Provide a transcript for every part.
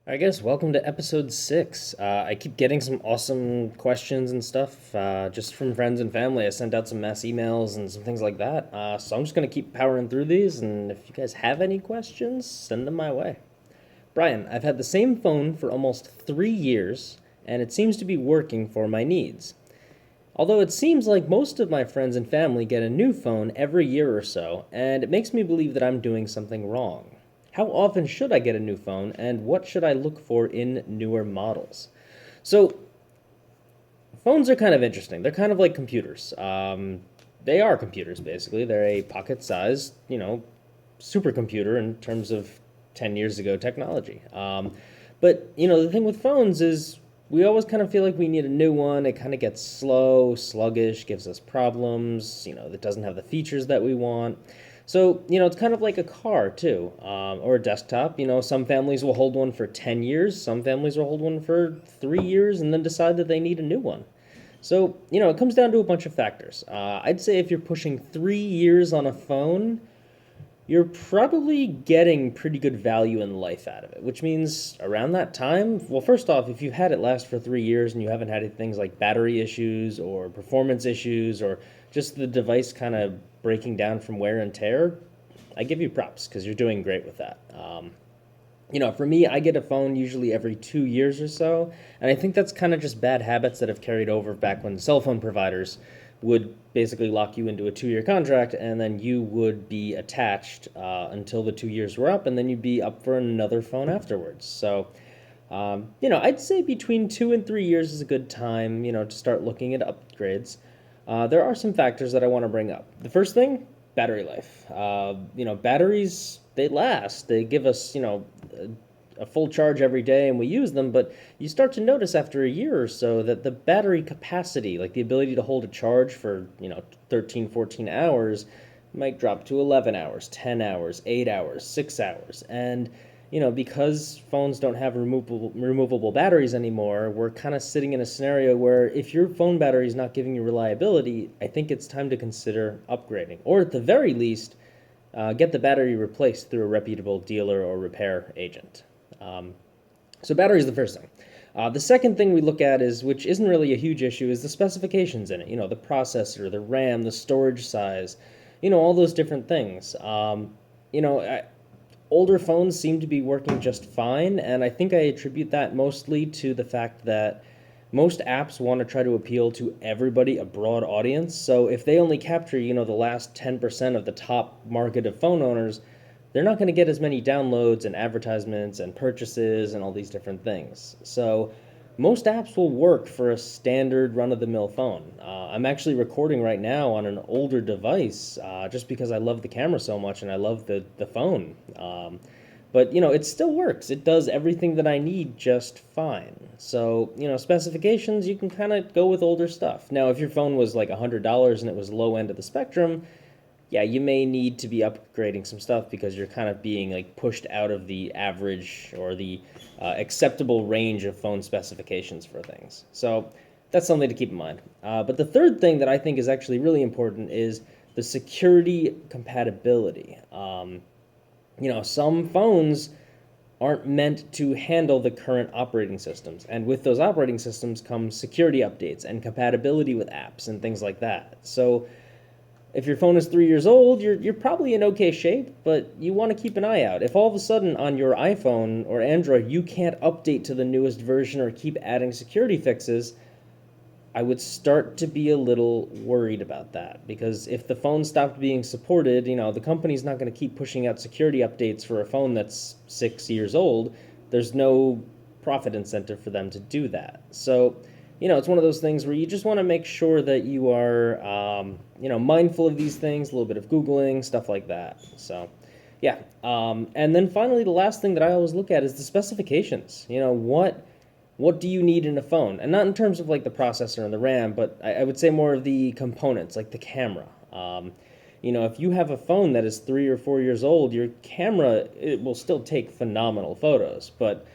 I guess welcome to episode 6. I keep getting some awesome questions and stuff just from friends and family. I sent out some mass emails and some things like that. So I'm just going to keep powering through these, and if you guys have any questions, send them my way. Brian, I've had the same phone for almost 3 years, and it seems to be working for my needs. Although it seems like most of my friends and family get a new phone every year or so, and it makes me believe that I'm doing something wrong. How often should I get a new phone, and what should I look for in newer models? So, phones are kind of interesting. They're kind of like computers. They are computers, basically. They're a pocket sized, supercomputer in terms of 10 years ago technology. But the thing with phones is we always kind of feel like we need a new one. It kind of gets slow, sluggish, gives us problems, that doesn't have the features that we want. So, it's kind of like a car too, or a desktop. Some families will hold one for 10 years, some families will hold one for 3 years, and then decide that they need a new one. So, it comes down to a bunch of factors. I'd say if you're pushing 3 years on a phone, you're probably getting pretty good value in life out of it, which means around that time, well, first off, if you've had it last for 3 years and you haven't had things like battery issues or performance issues or just the device kind of breaking down from wear and tear, I give you props because you're doing great with that. For me, I get a phone usually every 2 years or so, and I think that's kind of just bad habits that have carried over back when cell phone providers would basically lock you into a 2 year contract, and then you would be attached until the 2 years were up, and then you'd be up for another phone afterwards. So, I'd say between 2 and 3 years is a good time, to start looking at upgrades. There are some factors that I want to bring up. The first thing, battery life. Batteries, they last. They give us, a full charge every day and we use them, but you start to notice after a year or so that the battery capacity, like the ability to hold a charge for, 13, 14 hours, might drop to 11 hours, 10 hours, 8 hours, 6 hours. And because phones don't have removable batteries anymore, we're kind of sitting in a scenario where if your phone battery is not giving you reliability, I think it's time to consider upgrading. Or at the very least, get the battery replaced through a reputable dealer or repair agent. Um, so battery is the first thing. The second thing we look at is, which isn't really a huge issue, is the specifications in it. The processor, the RAM, the storage size, all those different things. Older phones seem to be working just fine, and I think I attribute that mostly to the fact that most apps want to try to appeal to everybody, a broad audience. So if they only capture, the last 10% of the top market of phone owners, they're not going to get as many downloads and advertisements and purchases and all these different things. So most apps will work for a standard run-of-the-mill phone. I'm actually recording right now on an older device just because I love the camera so much and I love the phone. But it still works. It does everything that I need just fine. So, specifications, you can kind of go with older stuff. Now, if your phone was like $100 and it was low end of the spectrum, yeah, you may need to be upgrading some stuff because you're kind of being like pushed out of the average or the acceptable range of phone specifications for things. So that's something to keep in mind. But the third thing that I think is actually really important is the security compatibility. Some phones aren't meant to handle the current operating systems, and with those operating systems comes security updates and compatibility with apps and things like that. So if your phone is 3 years old, you're probably in okay shape, but you want to keep an eye out. If all of a sudden on your iPhone or Android you can't update to the newest version or keep adding security fixes, I would start to be a little worried about that. Because if the phone stopped being supported, the company's not going to keep pushing out security updates for a phone that's 6 years old. There's no profit incentive for them to do that. So, it's one of those things where you just want to make sure that you are, mindful of these things, a little bit of Googling, stuff like that. So, yeah. And then finally, the last thing that I always look at is the specifications. What do you need in a phone? And not in terms of like the processor and the RAM, but I would say more of the components, like the camera. If you have a phone that is 3 or 4 years old, your camera, it will still take phenomenal photos, but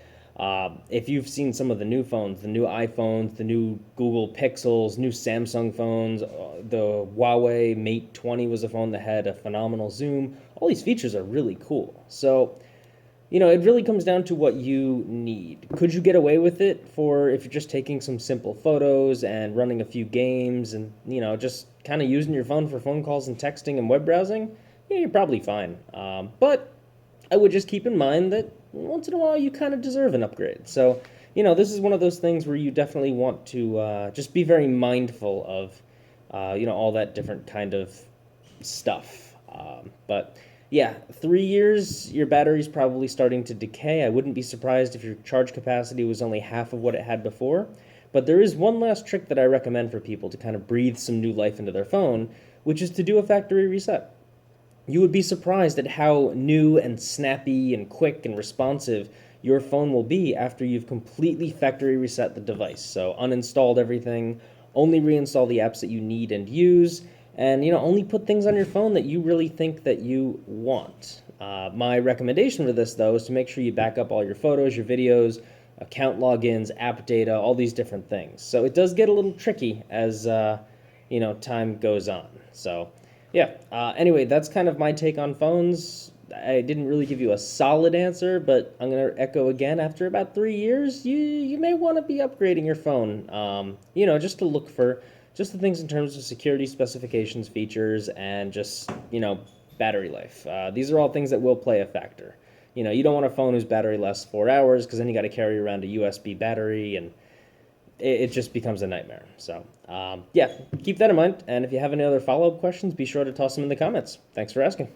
if you've seen some of the new phones, the new iPhones, the new Google Pixels, new Samsung phones, the Huawei Mate 20 was a phone that had a phenomenal zoom. All these features are really cool. So, It really comes down to what you need. Could you get away with it for if you're just taking some simple photos and running a few games and, just kind of using your phone for phone calls and texting and web browsing? Yeah, you're probably fine. But I would just keep in mind that once in a while you kind of deserve an upgrade. So, this is one of those things where you definitely want to just be very mindful of, all that different kind of stuff. But yeah, 3 years, your battery's probably starting to decay. I wouldn't be surprised if your charge capacity was only half of what it had before. But there is one last trick that I recommend for people to kind of breathe some new life into their phone, which is to do a factory reset. You would be surprised at how new and snappy and quick and responsive your phone will be after you've completely factory reset the device. So uninstalled everything, only reinstall the apps that you need and use, and only put things on your phone that you really think that you want. My recommendation for this, though, is to make sure you back up all your photos, your videos, account logins, app data, all these different things. So it does get a little tricky as time goes on. So yeah. Anyway, that's kind of my take on phones. I didn't really give you a solid answer, but I'm gonna echo again. After about 3 years, you may want to be upgrading your phone. Just to look for just the things in terms of security specifications, features, and just battery life. These are all things that will play a factor. You don't want a phone whose battery lasts 4 hours because then you got to carry around a USB battery and it just becomes a nightmare. So, yeah, keep that in mind. And if you have any other follow-up questions, be sure to toss them in the comments. Thanks for asking.